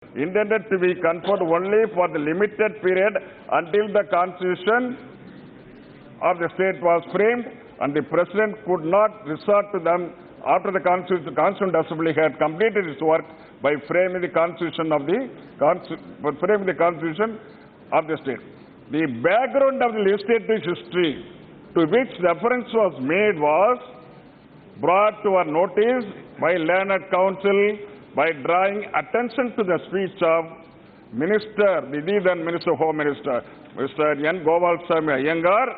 intended to be conferred only for the limited period until the constitution of the state was framed, and the president could not resort to them after the Constituent Assembly had completed its work by framing the constitution of the state. The background of the legislative history to which reference was made was brought to our notice by learned counsel by drawing attention to the speech of the then Minister, Home Minister, Mr. N. Gopalswamy Iyengar,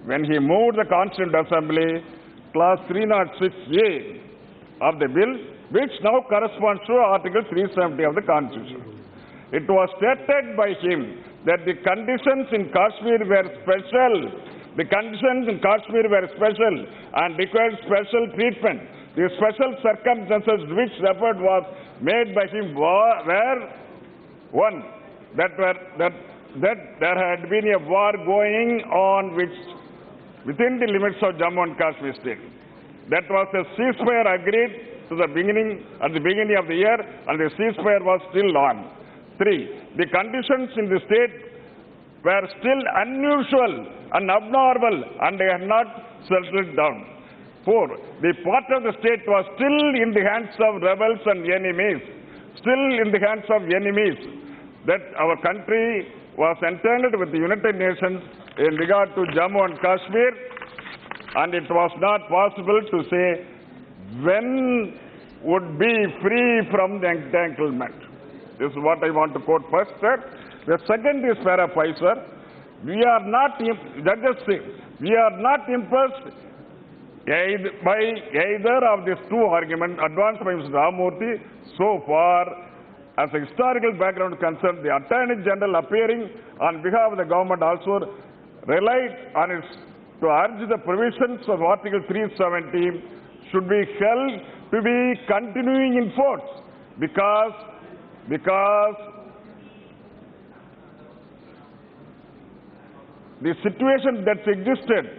when he moved the Constituent Assembly, Clause 306A of the bill, which now corresponds to Article 370 of the Constitution. It was stated by him that the conditions in Kashmir were special. The conditions in Kashmir were special and required special treatment. The special circumstances which referred was made by him were one, that there had been a war going on within the limits of Jammu and Kashmir state. That was a ceasefire agreed at the beginning of the year, and the ceasefire was still on. 3, the conditions in the state were still unusual and abnormal, and they had not settled down. 4, the part of the state was still in the hands of rebels and enemies, that our country was entangled with the United Nations in regard to Jammu and Kashmir, and it was not possible to say when would be free from the entanglement. This is what I want to quote first, sir. The second is para 5, sir. We are not impressed by either of these two arguments advanced by Mr. Ramurthy. So far, as a historical background concerned, the Attorney General appearing on behalf of the government also relied on it to urge the provisions of Article 370 should be held to be continuing in force because the situation that existed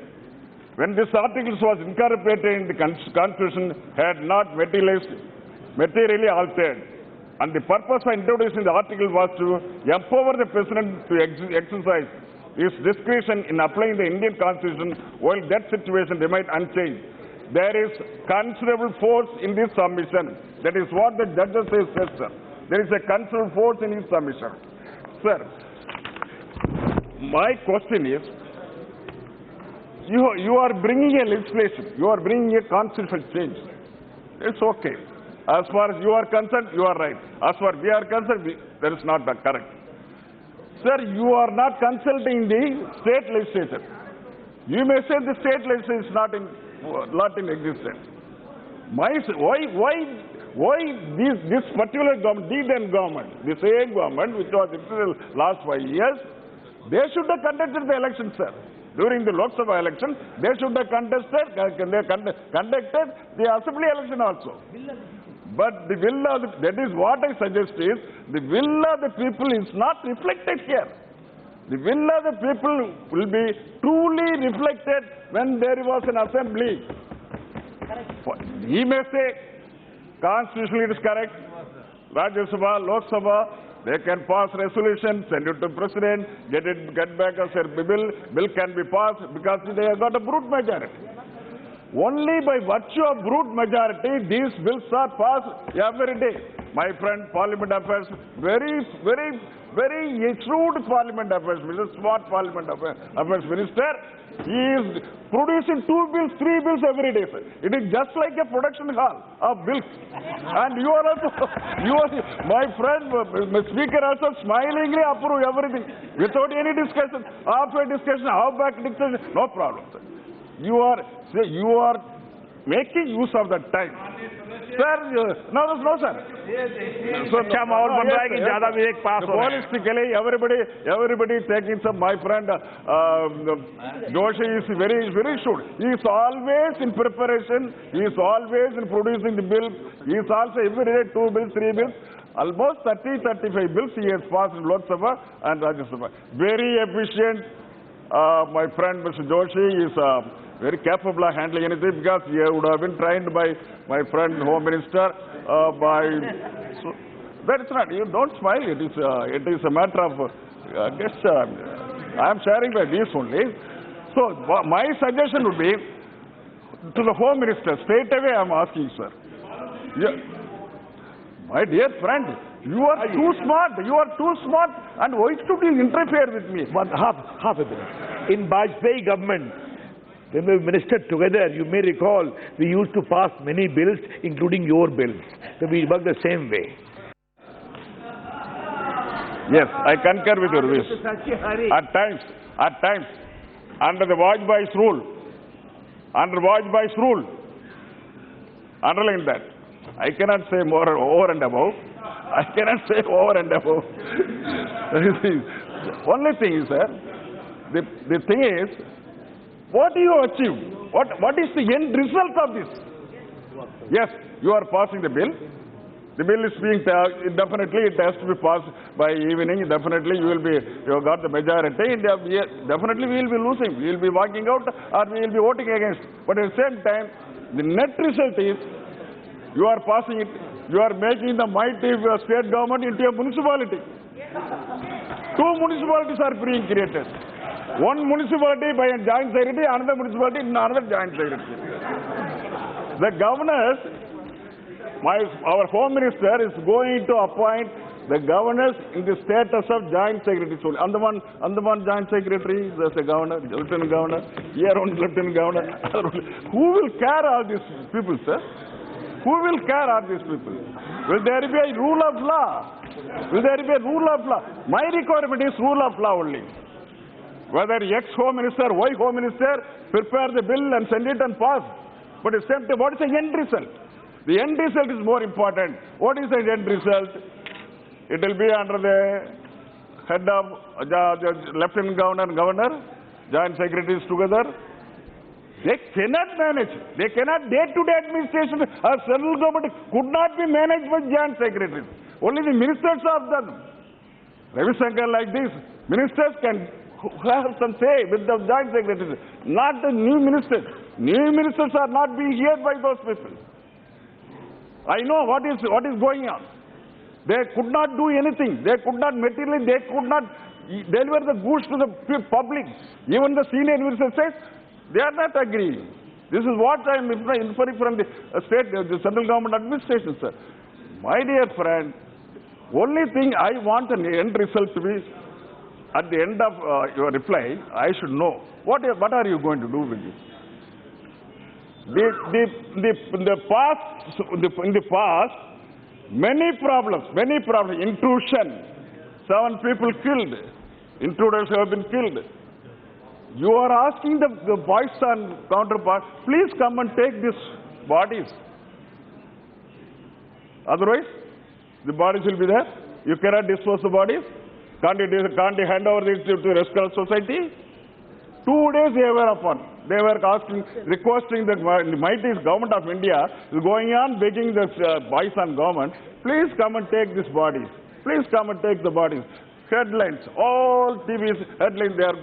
when this article was incorporated in the Constitution had not materially altered. And the purpose of introducing the article was to empower the President to exercise his discretion in applying the Indian Constitution while that situation remained unchanged. There is considerable force in this submission. That is what the judges say, sir. There is a considerable force in his submission. Sir, my question is, you are bringing a legislation, you are bringing a constitutional change. It's okay. As far as you are concerned, you are right. As far as we are concerned, that is not correct. Sir, you are not consulting the state legislature. You may say the state legislature is not in existence. Why this particular government, the then government, the same government which was in the last 5 years, they should have conducted the election, sir. During the Lok Sabha election, they should have conducted the assembly election also. But the will of that is what I suggest is, the will of the people is not reflected here. The will of the people will be truly reflected when there was an assembly. He may say, constitutionally it is correct, Rajya Sabha, Lok Sabha, they can pass resolution, send it to President, get back as a bill can be passed because they have got a brute majority. Only by virtue of brute majority, these bills are passed every day. My friend, Parliament Affairs, very shrewd Parliament Affairs, Mr. Smart Parliament Affairs Minister, he is producing 2 bills, 3 bills every day, sir. It is just like a production hall of bills. And you are also, my friend, Speaker also smilingly approve everything without any discussion. After discussion, how back discussion, no problem, sir. You are making use of that time. Sir, no, sir. So, holistically, everybody taking some. My friend Joshi is very sure. He is always in preparation. He is always in producing the bill. He is also every day 2 bills, 3 bills. Almost 30-35 bills he has passed in Lok Sabha and Rajya Sabha. Very efficient. My friend Mr. Joshi is very capable of handling anything because he would have been trained by my friend Home Minister, by That's not. You don't smile. It is a matter of. I am sharing my views only. So my suggestion would be to the Home Minister. Straight away, I am asking, sir. My dear friend, you are too smart. You are too smart, and why should you interfere with me? Half a minute. In Bajpayee government, when we ministered together, you may recall, we used to pass many bills, including your bills. So we work the same way. Yes, I concur with your wish. At times, under the Vajpayee's rule, underline that. I cannot say more over and above. I cannot say over and above. Only thing is, sir, the thing is, what do you achieve? What is the end result of this? Yes, you are passing the bill. The bill is being, definitely it has to be passed by evening. Definitely you have got the majority. Definitely we will be losing. We will be walking out or we will be voting against. But at the same time, the net result is, you are passing it, you are making the mighty state government into a municipality. Two municipalities are being created. One municipality by a joint secretary, another municipality in another joint secretary. The governors, our Home Minister is going to appoint the governors in the status of joint secretaries. Andaman joint secretary, there's a governor, lieutenant governor, here only lieutenant governor. Who will care all these people, sir? Who will care all these people? Will there be a rule of law? Will there be a rule of law? My requirement is rule of law only. Whether ex-Home Minister, Y Home Minister, prepare the bill and send it and pass. But at the same time, what is the end result? The end result is more important. What is the end result? It will be under the head of Lieutenant Governor and Governor, joint secretaries together. They cannot manage. They cannot day-to-day administration. Our central government could not be managed by joint secretaries. Only the ministers are done. Ravi Shankar like this. Ministers can have some say with the joint secretaries, not the new ministers. New ministers are not being heard by those people. I know what is going on. They could not do anything. They could not materially, they could not deliver the goods to the public. Even the senior minister says, they are not agreeing. This is what I am inferring from the state, the central government administration, sir. My dear friend, only thing I want an end result to be, at the end of your reply, I should know, what are you going to do with this? In the past, many problems, intrusion, 7 people killed, intruders have been killed. You are asking the boys and counterpart, please come and take these bodies. Otherwise, the bodies will be there. You cannot dispose the bodies. Can't you hand over this to the Rescue Society? 2 days they were upon. They were requesting the mighty government of India, going on begging the boys and government, please come and take these bodies. Please come and take the bodies. Headlines, all TV's headlines, they are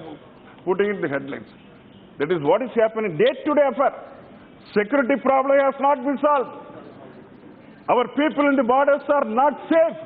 putting in the headlines. That is what is happening. Day-to-day affair. Security problem has not been solved. Our people in the borders are not safe.